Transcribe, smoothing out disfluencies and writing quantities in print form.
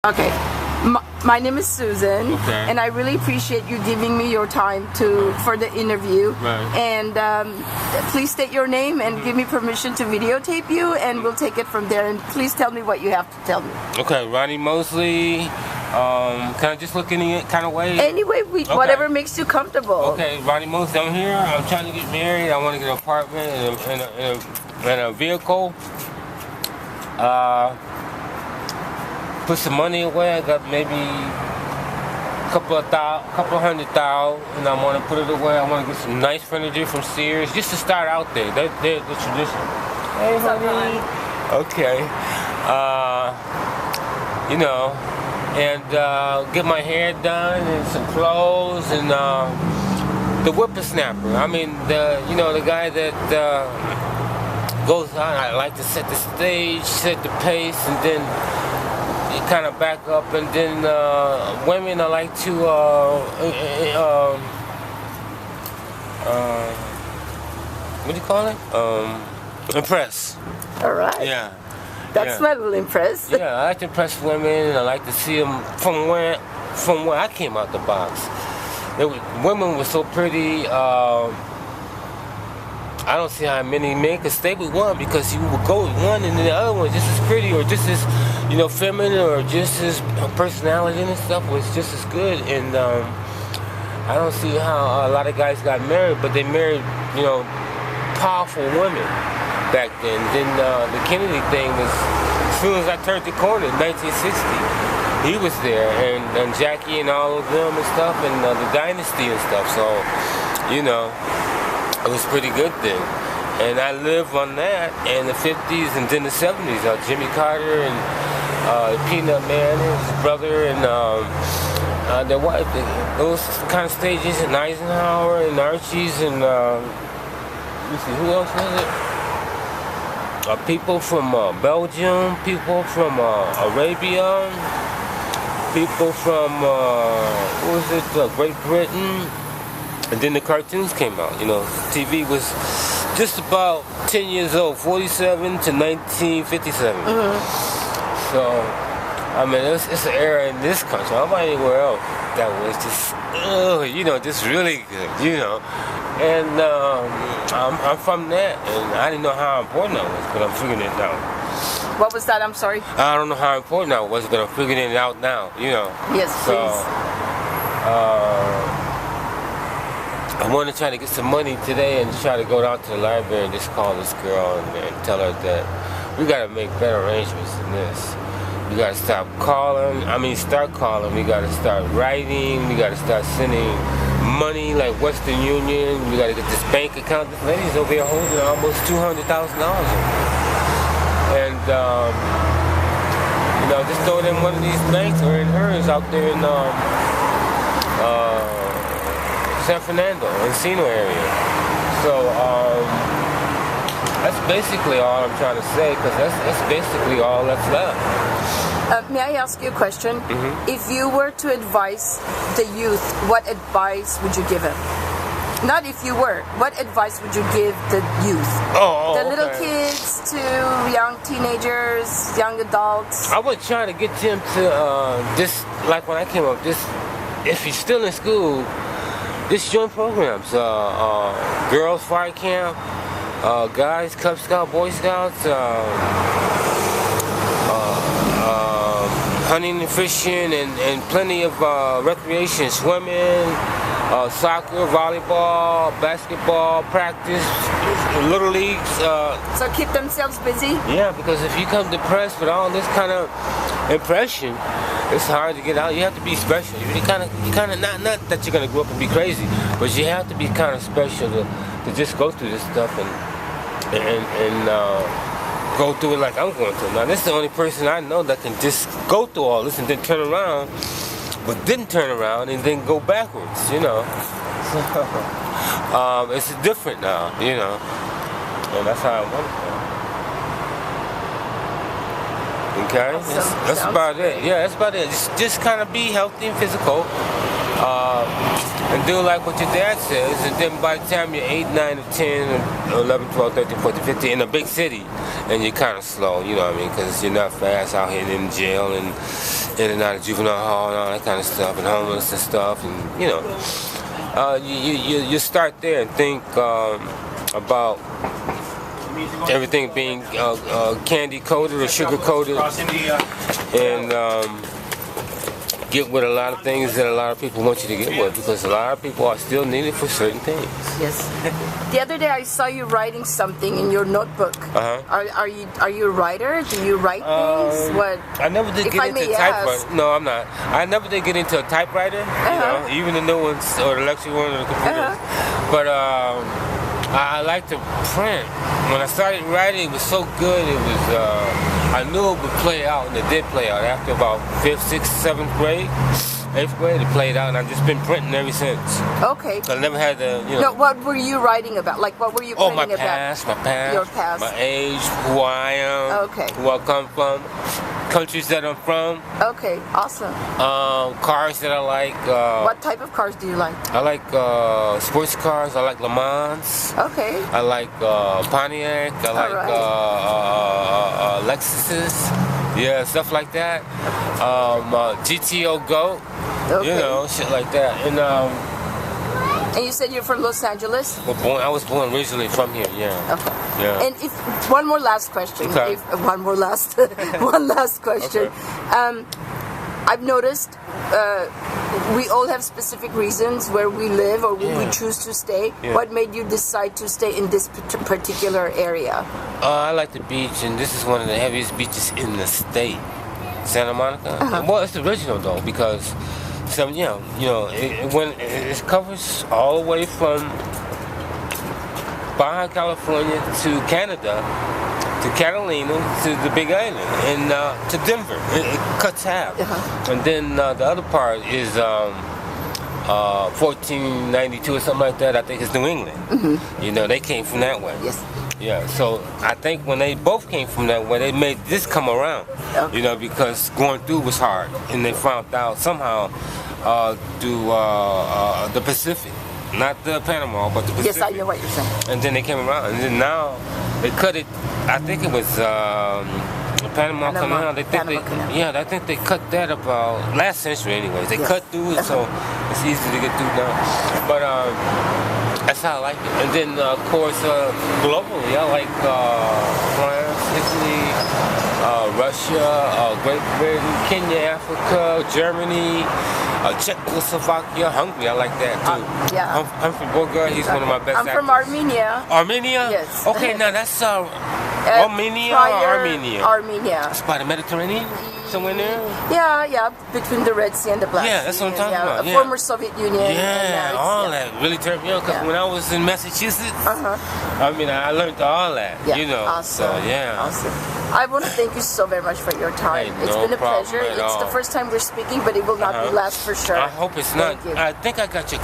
Okay. My name is Susan, and I really appreciate you giving me your time for the interview. Right. And please state your name and give me permission to videotape you, and we'll take it from there. And please tell me what you have to tell me. Okay, Ronny Mosley. Can I just look any kind of way? Any way, whatever makes you comfortable. Okay, Ronny Mosley. I'm here. I'm trying to get married. I want to get an apartment and a vehicle. Put some money away. I got maybe a couple of $100,000, and I want to put it away. I want to get some nice furniture from Sears, just to start out there. They're the tradition. Hey, honey. Okay. You know, and get my hair done and some clothes and the whippersnapper. I mean, the guy that goes on. I like to set the stage, set the pace, and then you kind of back up, and then women I like to what do you call it? Impress. All right. Yeah. That's my little impress. Yeah, I like to impress women, and I like to see them from where I came out the box. Women were so pretty. I don't see how many men could stay with one, because you would go with one and the other one just as pretty, or just as feminine, or just as personality and stuff was just as good. And I don't see how a lot of guys got married, but they married powerful women back then. Then the Kennedy thing was, as soon as I turned the corner in 1960, he was there, and Jackie and all of them and stuff, and the dynasty and stuff. So it was a pretty good thing. And I lived on that in the 50s and then the 70s. Jimmy Carter and Peanut Man, his brother, and their wife. Those kind of stages, and Eisenhower and Archie's, and let's see, who else was it? People from Belgium, people from Arabia, people from Great Britain. And then the cartoons came out. TV was just about 10 years old, 47 to 1957. So, I mean, it's an era in this country. I don't know anywhere else that was just, just really good, And I'm from that, and I didn't know how important that was, but I'm figuring it out. What was that? I'm sorry. I don't know how important that was, but I'm figuring it out now. Yes, please. I want to try to get some money today and try to go down to the library and just call this girl and tell her that we got to make better arrangements than this. We got to start calling. Start calling. We got to start writing. We got to start sending money like Western Union. We got to get this bank account. This lady's over here holding almost $200,000. And, just throw it in one of these banks or in hers out there in San Fernando, Encino area. So that's basically all I'm trying to say, because that's basically all that's left. May I ask you a question? If you were to advise the youth, what advice would you give them? Not if you were. What advice would you give the youth? The little kids to young teenagers, young adults? I would try to get them to this, like when I came up, this, if you're still in school, just join programs. Girls Fire Camp, guys Cub Scout, Boy Scouts, hunting and fishing, and plenty of recreation, swimming, soccer, volleyball, basketball, practice, little leagues. So keep themselves busy? Yeah, because if you come depressed with all this kind of impression, it's hard to get out. You have to be special. You kind of not that you're gonna grow up and be crazy, but you have to be kind of special to just go through this stuff and go through it like I'm going through. Now, this is the only person I know that can just go through all this and then turn around, but didn't turn around and then go backwards. So it's different now. And that's how I want it. Okay, that's about it. Yeah, that's about it. Just kind of be healthy and physical, and do like what your dad says. And then by the time you're 8, 9, or 10, or 11, 12, 13, 14, 15 in a big city, and you're kind of slow, because you're not fast out here in jail, and in and out of juvenile hall and all that kind of stuff, and homeless and stuff, and you know, you start there and think about everything being candy coated or sugar coated, and get with a lot of things that a lot of people want you to get with, because a lot of people are still needed for certain things. Yes. The other day I saw you writing something in your notebook. Are you a writer? Do you write things? What? I never did get into typewriter. No, I'm not. I never did get into a typewriter. You know, even the new ones or the electric one or the computer. But I like to print. When I started writing, it was so good. It was. I knew it would play out, and it did play out. After about 5th, 6th, 7th grade, 8th grade, it played out, and I've just been printing ever since. Okay. So I never had to, you know. No, what were you writing about? Like, what were you printing about? My past, your past, my age, who I am, who I come from, countries that I'm from. Okay, awesome. Cars that I like. What type of cars do you like? I like sports cars. I like Le Mans. Okay. I like Pontiac. I like Lexuses. Yeah, stuff like that. GTO Go. Okay. You know, shit like that. And you said you're from Los Angeles? Well, I was born originally from here, yeah. Okay. Yeah. And if one last question. Okay. One last question. Okay. I've noticed we all have specific reasons where we live or where we choose to stay. Yeah. What made you decide to stay in this particular area? I like the beach, and this is one of the heaviest beaches in the state, Santa Monica. Well, it's original though, because it covers all the way from Baja California to Canada, to Catalina, to the Big Island, and to Denver. It cuts half. And then the other part is 1492 or something like that. I think it's New England. You know, they came from that way. Yes. Yeah, so I think when they both came from that way, they made this come around. You know, because going through was hard, and they found out somehow through the Pacific, not the Panama, but the Pacific. Yes, I know what you're saying. And then they came around, and then now they cut it. I think it was the Panama Canal. I think they cut that about last century, anyways. They cut through it, so it's easy to get through now. But that's how I like it. And then, of course, globally, I like France, Italy, Russia, Great Britain, Kenya, Africa, Germany, Czechoslovakia, Hungary. I like that too. Humphrey Bogart, he's one of my best actors. I'm from Armenia. Armenia? Yes. Okay, now that's Armenia or Armenia? Armenia. It's by the Mediterranean? Somewhere there? Yeah, between the Red Sea and the Black Sea. Yeah, that's what I'm talking about. Yeah. Former Soviet Union. Yeah, all that. Really terrible. You know, because when I was in Massachusetts, I mean, I learned all that, you know. Awesome. So, yeah. Awesome. I want to thank you so very much for your time. It's been a pleasure. It's the first time we're speaking, but it will not be last for sure. I hope it's not. I think I got your